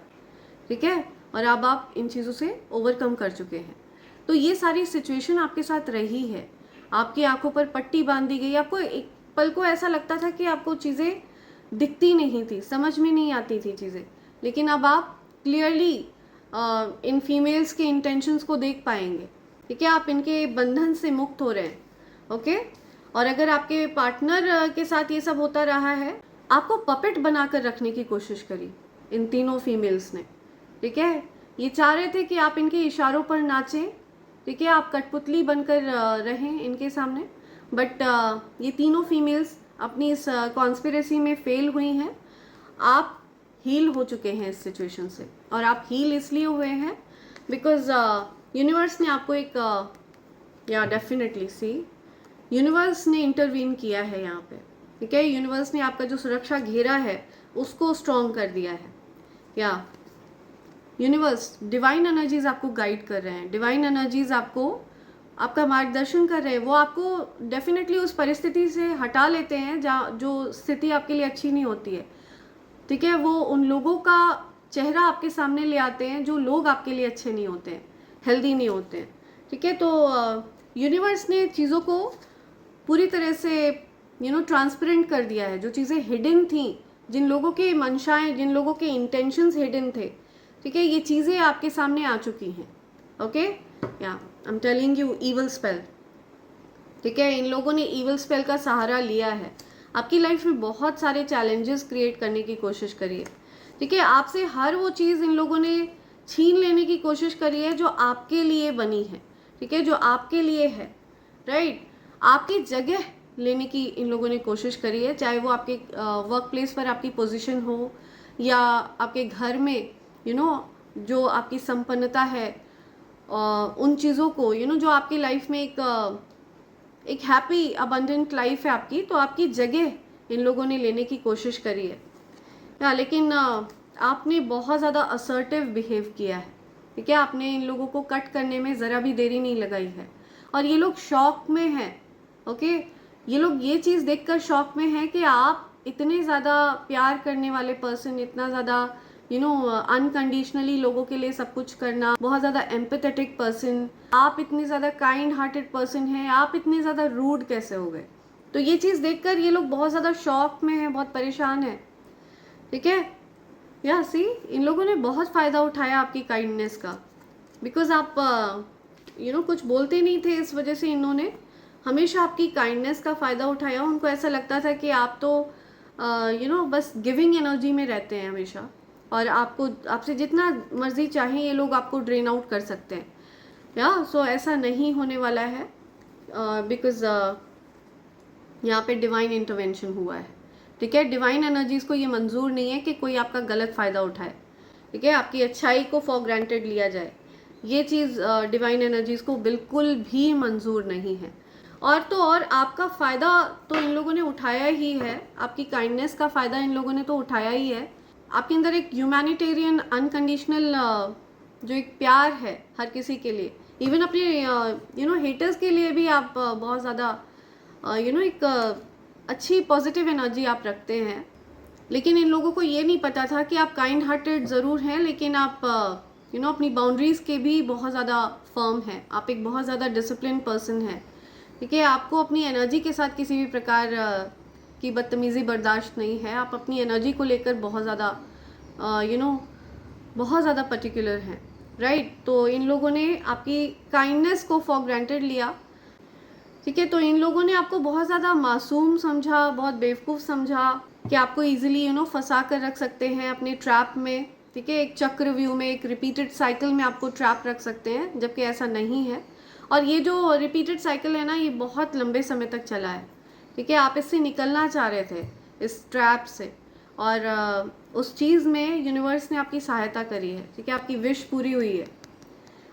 ठीक है, और अब आप इन चीज़ों से ओवरकम कर चुके हैं। तो ये सारी सिचुएशन आपके साथ रही है, आपकी आंखों पर पट्टी बांध दी गई, आपको एक पल को ऐसा लगता था कि आपको चीज़ें दिखती नहीं थी, समझ में नहीं आती थी चीज़ें, लेकिन अब आप क्लियरली इन फीमेल्स के इंटेंशंस को देख पाएंगे, ठीक है, आप इनके बंधन से मुक्त हो रहे हैं, ओके। और अगर आपके पार्टनर के साथ ये सब होता रहा है, आपको पपेट बनाकर रखने की कोशिश करी इन तीनों फीमेल्स ने, ठीक है, ये चाह रहे थे कि आप इनके इशारों पर नाचें, ठीक है, आप कठपुतली बनकर रहें इनके सामने, बट ये तीनों फीमेल्स अपनी इस कॉन्स्पिरेसी में फेल हुई हैं। आप हील हो चुके हैं इस सिचुएशन से, और आप हील इसलिए हुए हैं बिकॉज यूनिवर्स ने आपको एक या डेफिनेटली यूनिवर्स ने इंटरवीन किया है यहाँ पे, ठीक है, यूनिवर्स ने आपका जो सुरक्षा घेरा है उसको स्ट्रॉन्ग कर दिया है, या यूनिवर्स, डिवाइन एनर्जीज आपको गाइड कर रहे हैं, डिवाइन एनर्जीज आपका मार्गदर्शन कर रहे हैं, वो आपको डेफिनेटली उस परिस्थिति से हटा लेते हैं जहाँ जो स्थिति आपके लिए अच्छी नहीं होती है, ठीक है, वो उन लोगों का चेहरा आपके सामने ले आते हैं जो लोग आपके लिए अच्छे नहीं होते हैं, हेल्दी नहीं होते हैं, ठीक है। तो यूनिवर्स ने चीज़ों को पूरी तरह से ट्रांसपेरेंट कर दिया है, जो चीज़ें हिडन थी जिन लोगों के मंशाएं, जिन लोगों के इंटेंशंस हिडन थे, ठीक है, ये चीज़ें आपके सामने आ चुकी हैं। ओके, या आई am telling you evil spell, ठीक है, इन लोगों ने ईवल स्पेल का सहारा लिया है, आपकी लाइफ में बहुत सारे चैलेंजेस क्रिएट करने की कोशिश करी है, ठीक है, आपसे हर वो चीज़ इन लोगों ने छीन लेने की कोशिश करी है जो आपके लिए बनी है, ठीक है, जो आपके लिए है, राइट, आपकी जगह लेने की इन लोगों ने कोशिश करी है, चाहे वो आपके वर्क प्लेस पर आपकी पोजीशन हो या आपके घर में जो आपकी संपन्नता है, उन चीज़ों को जो आपकी लाइफ में एक हैप्पी अबंडेंट लाइफ है आपकी, तो आपकी जगह इन लोगों ने लेने की कोशिश करी है। या लेकिन आपने बहुत ज़्यादा असर्टिव बिहेव किया है, ठीक है, आपने इन लोगों को कट करने में ज़रा भी देरी नहीं लगाई है, और ये लोग शॉक में हैं। ओके, ये लोग ये चीज़ देखकर शॉक में हैं कि आप इतने ज़्यादा प्यार करने वाले पर्सन, इतना ज़्यादा अनकंडीशनली लोगों के लिए सब कुछ करना, बहुत ज़्यादा एम्पैथेटिक पर्सन, आप इतने ज़्यादा काइंड हार्टेड पर्सन हैं, आप इतने ज़्यादा रूड कैसे हो गए। तो ये चीज़ देखकर ये लोग बहुत ज़्यादा शॉक में हैं, बहुत परेशान हैं, ठीक है। या सी, इन लोगों ने बहुत फ़ायदा उठाया आपकी काइंडनेस का, बिकॉज आप कुछ बोलते नहीं थे, इस वजह से इन्होंने हमेशा आपकी काइंडनेस का फ़ायदा उठाया। उनको ऐसा लगता था कि आप तो बस गिविंग एनर्जी में रहते हैं हमेशा, और आपसे जितना मर्जी चाहे ये लोग आपको ड्रेन आउट कर सकते हैं। या सो ऐसा नहीं होने वाला है, बिकॉज यहाँ पे डिवाइन इंटरवेंशन हुआ है, ठीक है। डिवाइन एनर्जीज को ये मंजूर नहीं है कि कोई आपका गलत फ़ायदा उठाए, ठीक है, आपकी अच्छाई को फॉर ग्रांटेड लिया जाए, ये चीज़ डिवाइन एनर्जीज को बिल्कुल भी मंजूर नहीं है। और तो और आपका फ़ायदा तो इन लोगों ने उठाया ही है, आपकी काइंडनेस का फ़ायदा इन लोगों ने तो उठाया ही है। आपके अंदर एक ह्यूमैनिटेरियन अनकंडीशनल जो एक प्यार है हर किसी के लिए, इवन अपने हेटर्स के लिए भी आप बहुत ज़्यादा एक अच्छी पॉजिटिव एनर्जी आप रखते हैं। लेकिन इन लोगों को ये नहीं पता था कि आप काइंड हार्टेड ज़रूर हैं, लेकिन आप अपनी बाउंड्रीज़ के भी बहुत ज़्यादा फर्म हैं, आप एक बहुत ज़्यादा डिसिप्लिन पर्सन हैं, ठीक है। आपको अपनी एनर्जी के साथ किसी भी प्रकार की बदतमीज़ी बर्दाश्त नहीं है, आप अपनी एनर्जी को लेकर बहुत ज़्यादा बहुत ज़्यादा पर्टिकुलर हैं, राइट। तो इन लोगों ने आपकी काइंडनेस को फॉर ग्रांटेड लिया, ठीक है। तो इन लोगों ने आपको बहुत ज़्यादा मासूम समझा, बहुत बेवकूफ़ समझा कि आपको इजीली फंसा कर रख सकते हैं अपने ट्रैप में, ठीक है, एक चक्रव्यूह में, एक रिपीटेड साइकिल में आपको ट्रैप रख सकते हैं, जबकि ऐसा नहीं है। और ये जो रिपीटेड साइकिल है ना, ये बहुत लंबे समय तक चला है, ठीक है। आप इससे निकलना चाह रहे थे, इस ट्रैप से, और उस चीज़ में यूनिवर्स ने आपकी सहायता करी है, ठीक है, आपकी विश पूरी हुई है।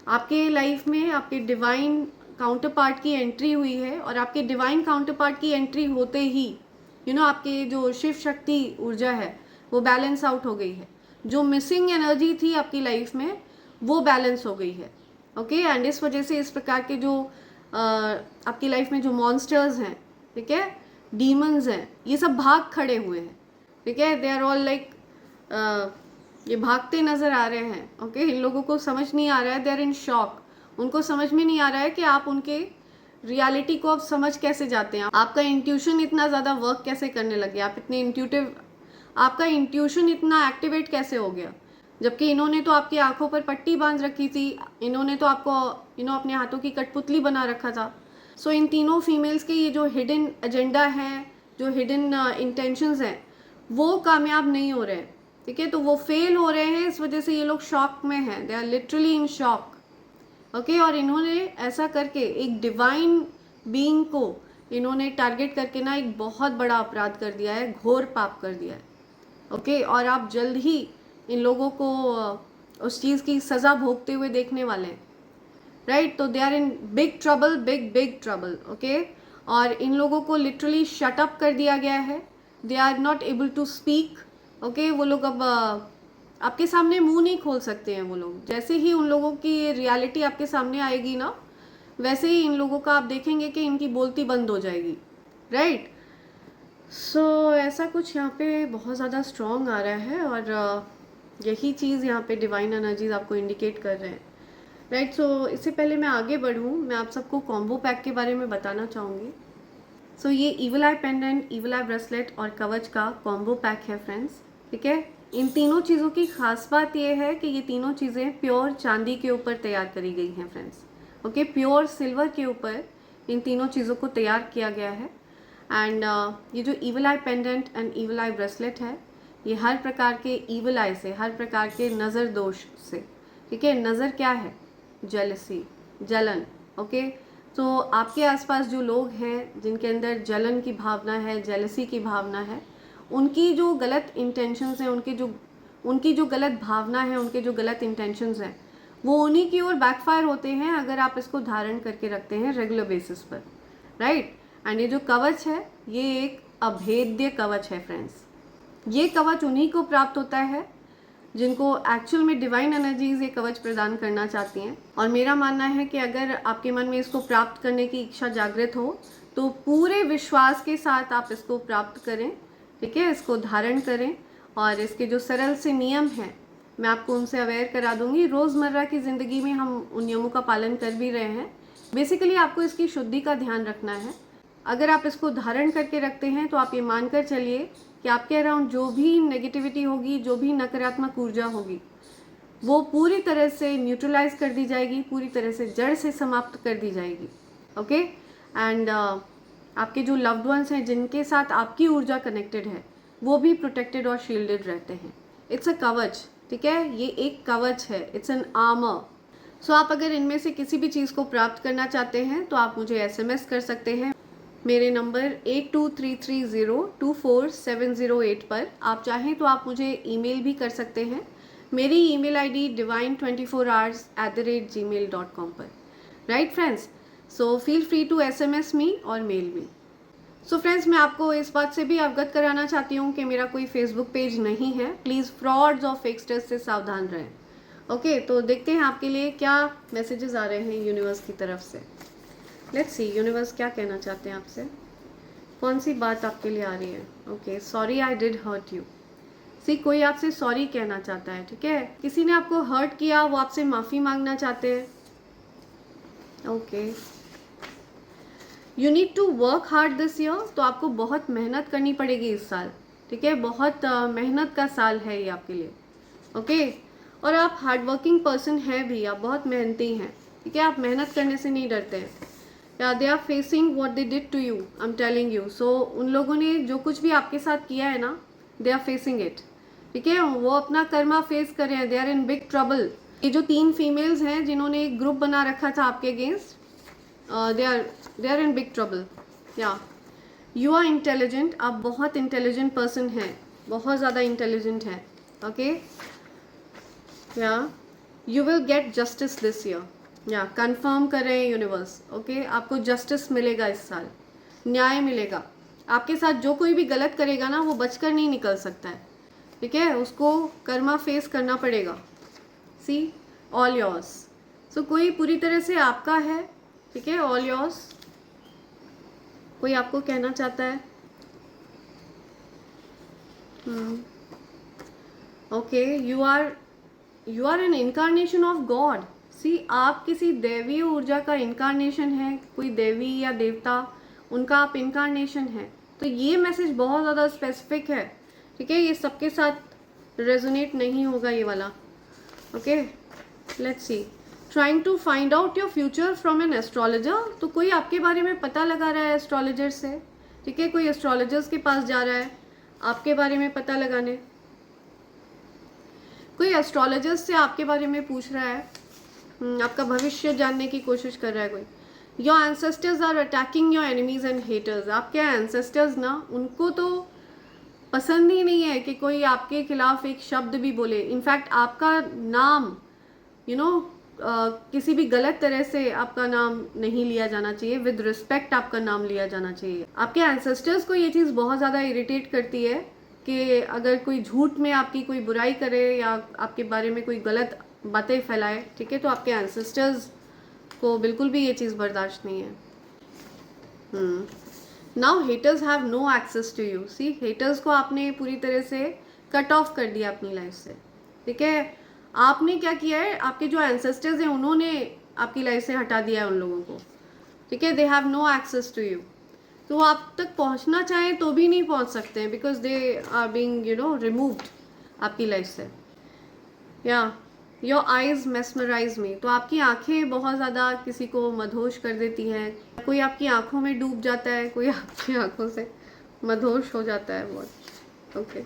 आपके लाइफ में आपके डिवाइन काउंटर पार्ट की एंट्री हुई है, और आपके डिवाइन काउंटर पार्ट की एंट्री होते ही आपके जो शिव शक्ति ऊर्जा है वो बैलेंस आउट हो गई है, जो मिसिंग एनर्जी थी आपकी लाइफ में वो बैलेंस हो गई है, ओके। एंड इस वजह से इस प्रकार के जो आपकी लाइफ में जो मॉन्स्टर्स हैं, ठीक है, डीमंस हैं, ये सब भाग खड़े हुए हैं, ठीक है, दे आर ऑल लाइक ये भागते नज़र आ रहे हैं, ओके। इन लोगों को समझ नहीं आ रहा है, दे आर इन शॉक, उनको समझ में नहीं आ रहा है कि आप उनके रियलिटी को आप समझ कैसे जाते हैं, आपका इंट्यूशन इतना ज़्यादा वर्क कैसे करने लगे, आप इतने इंट्यूटिव, आपका इंट्यूशन इतना एक्टिवेट कैसे हो गया, जबकि इन्होंने तो आपकी आंखों पर पट्टी बांध रखी थी, इन्होंने तो आपको अपने हाथों की कठपुतली बना रखा था। सो इन तीनों फीमेल्स के ये जो हिडन एजेंडा है, जो हिडन इंटेंशंस हैं, वो कामयाब नहीं हो रहे हैं, ठीक है। तो वो फेल हो रहे हैं, इस वजह से ये लोग शॉक में हैं, they are literally in shock, okay. और इन्होंने ऐसा करके एक डिवाइन बीइंग को इन्होंने टारगेट करके ना एक बहुत बड़ा अपराध कर दिया है, घोर पाप कर दिया है, ओके। और आप जल्द ही इन लोगों को उस चीज़ की सज़ा भोगते हुए देखने वाले हैं, राइट। तो they are in big trouble, big big trouble, okay. और इन लोगों को लिटरली शट अप कर दिया गया है, they are not able to speak, okay. वो लोग अब आपके सामने मुंह नहीं खोल सकते हैं वो लोग। जैसे ही उन लोगों की रियलिटी आपके सामने आएगी ना, वैसे ही इन लोगों का आप देखेंगे कि इनकी बोलती बंद हो जाएगी, राइट। सो ऐसा कुछ यहाँ पे बहुत ज़्यादा स्ट्रॉन्ग आ रहा है, और यही चीज़ यहाँ पे डिवाइन एनर्जीज आपको इंडिकेट कर रहे हैं, राइट। सो इससे पहले मैं आगे बढ़ूँ, मैं आप सबको कॉम्बो पैक के बारे में बताना चाहूँगी। सो ये ईविल आई पेंडेंट, ईविल आई ब्रेसलेट और कवच का कॉम्बो पैक है फ्रेंड्स, ठीक है। इन तीनों चीज़ों की खास बात ये है कि ये तीनों चीज़ें प्योर चांदी के ऊपर तैयार करी गई हैं फ्रेंड्स, ओके। प्योर सिल्वर के ऊपर इन तीनों चीज़ों को तैयार किया गया है। एंड ये जो evil I pendant and evil I bracelet है, ये हर प्रकार के ईविल आई से, हर प्रकार के नज़र दोष से, ठीक है। नज़र क्या है? जेलसी, जलन, ओके। तो आपके आसपास जो लोग हैं जिनके अंदर जलन की भावना है, जेलसी की भावना है, उनकी जो गलत इंटेंशंस हैं, उनकी जो गलत भावना है, उनके जो गलत इंटेंशंस हैं, वो उन्हीं की ओर बैकफायर होते हैं अगर आप इसको धारण करके रखते हैं रेगुलर बेसिस पर, राइट। एंड ये जो कवच है, ये एक अभेद्य कवच है फ्रेंड्स। ये कवच उन्हीं को प्राप्त होता है जिनको एक्चुअल में डिवाइन एनर्जीज ये कवच प्रदान करना चाहती हैं। और मेरा मानना है कि अगर आपके मन में इसको प्राप्त करने की इच्छा जागृत हो तो पूरे विश्वास के साथ आप इसको प्राप्त करें, ठीक है। इसको धारण करें और इसके जो सरल से नियम हैं मैं आपको उनसे अवेयर करा दूंगी। रोज़मर्रा की ज़िंदगी में हम उन नियमों का पालन कर भी रहे हैं। बेसिकली आपको इसकी शुद्धि का ध्यान रखना है। अगर आप इसको धारण करके रखते हैं तो आप ये मानकर चलिए कि आपके अराउंड जो भी नेगेटिविटी होगी, जो भी नकारात्मक ऊर्जा होगी, वो पूरी तरह से न्यूट्रलाइज कर दी जाएगी, पूरी तरह से जड़ से समाप्त कर दी जाएगी, ओके। एंड आपके जो लव्ड वंस हैं जिनके साथ आपकी ऊर्जा कनेक्टेड है, वो भी प्रोटेक्टेड और शील्डेड रहते हैं। इट्स अ कवच, ठीक है। ये एक कवच है, इट्स एन आर्मर। सो आप अगर इनमें से किसी भी चीज़ को प्राप्त करना चाहते हैं तो आप मुझे SMS कर सकते हैं मेरे नंबर 8233024708 पर। आप चाहें तो आप मुझे ईमेल भी कर सकते हैं। मेरी ईमेल ID divine24hours@gmail.com पर, right friends. So feel free to SMS me और मेल मी। सो फ्रेंड्स, मैं आपको इस बात से भी अवगत कराना चाहती हूँ कि मेरा कोई फेसबुक पेज नहीं है। प्लीज़ फ्रॉड्स और फेकस्टर्स से सावधान रहें, ओके। तो देखते हैं आपके लिए क्या मैसेजेस आ रहे हैं यूनिवर्स की तरफ से। लेट्स सी यूनिवर्स क्या कहना चाहते हैं आपसे, कौन सी बात आपके लिए आ रही है। Okay, sorry I did hurt you. See कोई आपसे सॉरी कहना चाहता है, ठीक है। किसी ने आपको हर्ट किया, वो आपसे माफ़ी मांगना चाहते हैं, okay. You need to work hard this year. तो आपको बहुत मेहनत करनी पड़ेगी इस साल, ठीक है। बहुत मेहनत का साल है ये आपके लिए, ओके। और आप हार्ड वर्किंग पर्सन हैं भी, आप बहुत मेहनती हैं, ठीक है। आप मेहनत करने से नहीं डरते हैं। या they are facing what they did to you, I am telling you. So उन लोगों ने जो कुछ भी आपके साथ किया है ना, दे आर फेसिंग इट, ठीक है। वो अपना कर्मा फेस कर रहे हैं, they are in big trouble. ये जो 3 फीमेल्स हैं जिन्होंने एक ग्रुप बना रखा था आपके against, they are in big trouble. या यू आर इंटेलिजेंट, आप बहुत इंटेलिजेंट पर्सन हैं, बहुत ज़्यादा इंटेलिजेंट हैं, ओके। या you will get justice this year. या कंफर्म कर रहे हैं यूनिवर्स, ओके। आपको जस्टिस मिलेगा इस साल, न्याय मिलेगा। आपके साथ जो कोई भी गलत करेगा ना, वो बचकर नहीं निकल सकता है, ठीक है। उसको कर्मा फेस करना पड़ेगा। See all yours. सो कोई पूरी तरह से आपका है, ठीक है, ऑल योर्स। कोई आपको कहना चाहता है, okay. You are an incarnation of God. See आप किसी दैवीय ऊर्जा का इनकारनेशन है, कोई देवी या देवता, उनका आप इनकारनेशन है। तो ये मैसेज बहुत ज़्यादा स्पेसिफिक है, ठीक है। ये सबके साथ रेजोनेट नहीं होगा ये वाला, okay. Let's see, trying to find out your future from an astrologer. तो कोई आपके बारे में पता लगा रहा है एस्ट्रोलॉजर से, ठीक है। कोई एस्ट्रोलॉजर्स के पास जा रहा है आपके बारे में पता लगाने। कोई एस्ट्रोलॉजर्स से आपके बारे में पूछ रहा है, आपका भविष्य जानने की कोशिश कर रहा है कोई। Your ancestors are attacking your enemies and haters. आपके एंसेस्टर्स ना, उनको तो पसंद ही नहीं है कि कोई आपके खिलाफ एक शब्द भी बोले। इनफैक्ट आपका नाम किसी भी गलत तरह से आपका नाम नहीं लिया जाना चाहिए, विद रिस्पेक्ट आपका नाम लिया जाना चाहिए। आपके एंसेस्टर्स को ये चीज़ बहुत ज़्यादा इरिटेट करती है कि अगर कोई झूठ में आपकी कोई बुराई करे या आपके बारे में कोई गलत बातें फैलाए, ठीक है। तो आपके एंसेस्टर्स को बिल्कुल भी ये चीज़ बर्दाश्त नहीं है। Now haters have no access to you. See haters को आपने पूरी तरह से कट ऑफ कर दिया अपनी लाइफ से, ठीक है। आपने क्या किया है, आपके जो एंसेस्टर्स हैं उन्होंने आपकी लाइफ से हटा दिया है उन लोगों को, ठीक है। They have no access to you. तो वो आप तक पहुंचना चाहें तो भी नहीं पहुंच सकते हैं, because they are being removed आपकी लाइफ से। या योर आइज़ मेस्मराइज मी, तो आपकी आंखें बहुत ज़्यादा किसी को मदहोश कर देती हैं। कोई आपकी आंखों में डूब जाता है, कोई आपकी आंखों से मदहोश हो जाता है बहुत। Okay.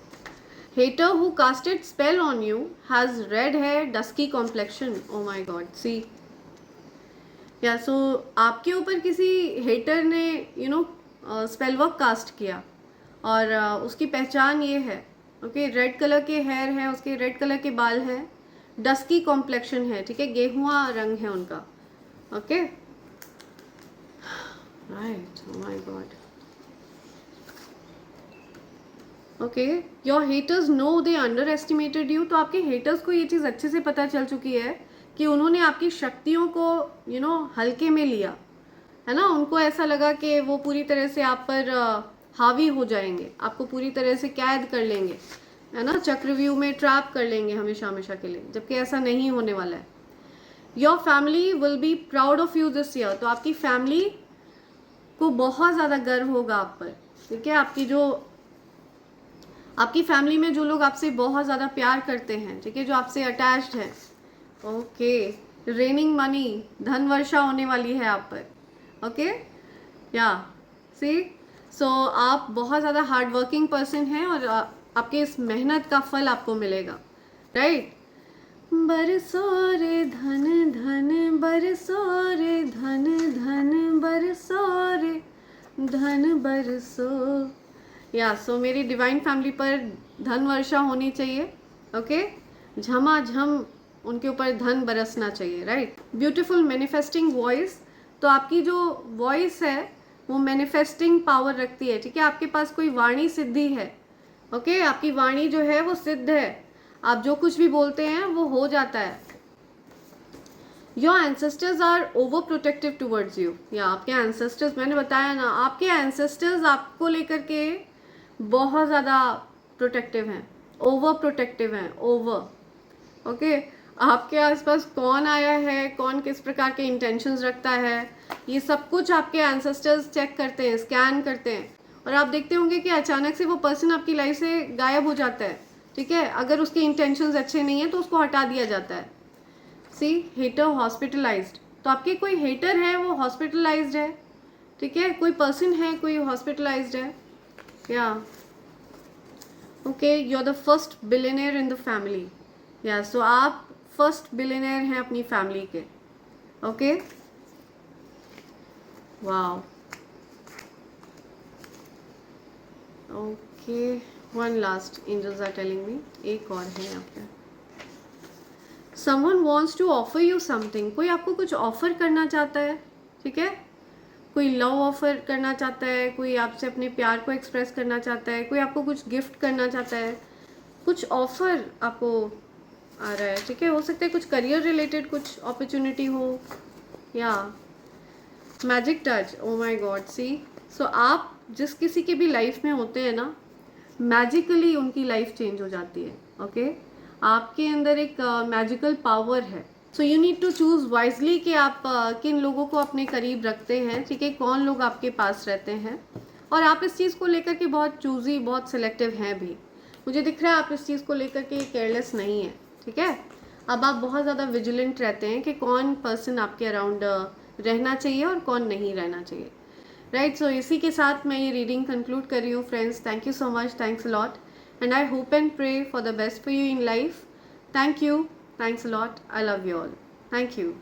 Hater who casted spell on you has red hair, dusky complexion. Oh my God, see. या सो आपके ऊपर किसी हेटर ने स्पेल वर्क कास्ट किया, और उसकी पहचान ये है, ओके, रेड कलर के हेयर है, उसके रेड कलर के बाल हैं, डस्की कॉम्प्लेक्शन है, ठीक है, गेहुआ रंग है उनका। Okay, right, oh my God. Okay, your haters know they underestimated you, तो आपके हेटर्स को ये चीज़ अच्छे से पता चल चुकी है कि उन्होंने आपकी शक्तियों को हल्के में लिया है ना। उनको ऐसा लगा कि वो पूरी तरह से आप पर हावी हो जाएंगे, आपको पूरी तरह से कैद कर लेंगे, है ना, चक्रव्यूह में ट्रैप कर लेंगे हमेशा हमेशा के लिए, जबकि ऐसा नहीं होने वाला है। Your family will be proud of you this year, तो आपकी फैमिली को बहुत ज़्यादा गर्व होगा आप पर, ठीक है। आपकी फैमिली में जो लोग आपसे बहुत ज़्यादा प्यार करते हैं, ठीक है, जो आपसे अटैच्ड है, ओके, रेनिंग मनी, धन वर्षा होने वाली है आप पर। ओके, या सी, सो आप बहुत ज़्यादा हार्ड वर्किंग पर्सन हैं, और आपके इस मेहनत का फल आपको मिलेगा, राइट। बरसो रे धन धन, बरसो रे धन धन, बरसो रे धन बरसो। या सो मेरी डिवाइन फैमिली पर धन वर्षा होनी चाहिए, ओके, झमाझम उनके ऊपर धन बरसना चाहिए, राइट। ब्यूटीफुल मैनिफेस्टिंग वॉइस, तो आपकी जो वॉइस है वो मैनिफेस्टिंग पावर रखती है, ठीक है। आपके पास कोई वाणी सिद्धि है, ओके, आपकी वाणी जो है वो सिद्ध है, आप जो कुछ भी बोलते हैं वो हो जाता है। Your ancestors are overprotective towards you, या आपके एंसेस्टर्स, मैंने बताया ना, आपके एंसेस्टर्स आपको लेकर के बहुत ज़्यादा प्रोटेक्टिव हैं, ओवर प्रोटेक्टिव हैं, ओवर। ओके, आपके आसपास कौन आया है, कौन किस प्रकार के इंटेंशंस रखता है, ये सब कुछ आपके एंसेस्टर्स चेक करते हैं, स्कैन करते हैं, और आप देखते होंगे कि अचानक से वो पर्सन आपकी लाइफ से गायब हो जाता है, ठीक है। अगर उसके इंटेंशंस अच्छे नहीं हैं तो उसको हटा दिया जाता है। सी, हेटर हॉस्पिटलाइज्ड, तो आपके कोई हेटर है वो हॉस्पिटलाइज्ड है, ठीक है, कोई पर्सन है कोई हॉस्पिटलाइज्ड है। या okay, you are the first billionaire in the family, या सो आप फर्स्ट बिलियनियर हैं अपनी फैमिली के। Okay, wow, okay, one last angels are telling me, एक और है यहाँ पे। Someone wants to offer you something, कोई आपको कुछ ऑफर करना चाहता है, ठीक है, कोई लव ऑफर करना चाहता है, कोई आपसे अपने प्यार को एक्सप्रेस करना चाहता है, कोई आपको कुछ गिफ्ट करना चाहता है, कुछ ऑफर आपको आ रहा है, ठीक है। हो सकता है कुछ करियर रिलेटेड कुछ अपॉर्चुनिटी हो, या magic touch, oh my God, see, so आप जिस किसी के भी लाइफ में होते हैं ना, मैजिकली उनकी लाइफ चेंज हो जाती है, ओके। आपके अंदर एक मैजिकल पावर है, so you need to choose wisely कि आप किन लोगों को अपने करीब रखते हैं, ठीक है, कौन लोग आपके पास रहते हैं, और आप इस चीज़ को लेकर के बहुत चूज़ी, बहुत सिलेक्टिव हैं भी। मुझे दिख रहा है आप इस चीज़ को लेकर के केयरलेस नहीं है, ठीक है। अब आप बहुत ज़्यादा विजिलेंट रहते हैं कि कौन पर्सन आपके अराउंड रहना चाहिए और कौन नहीं रहना चाहिए, राइट। सो इसी के साथ मैं ये रीडिंग कंक्लूड कर रही हूँ friends. Thank you so much, thanks a lot, and I hope and pray for the best for you in life. Thank you. Thanks a lot. I love you all. Thank you.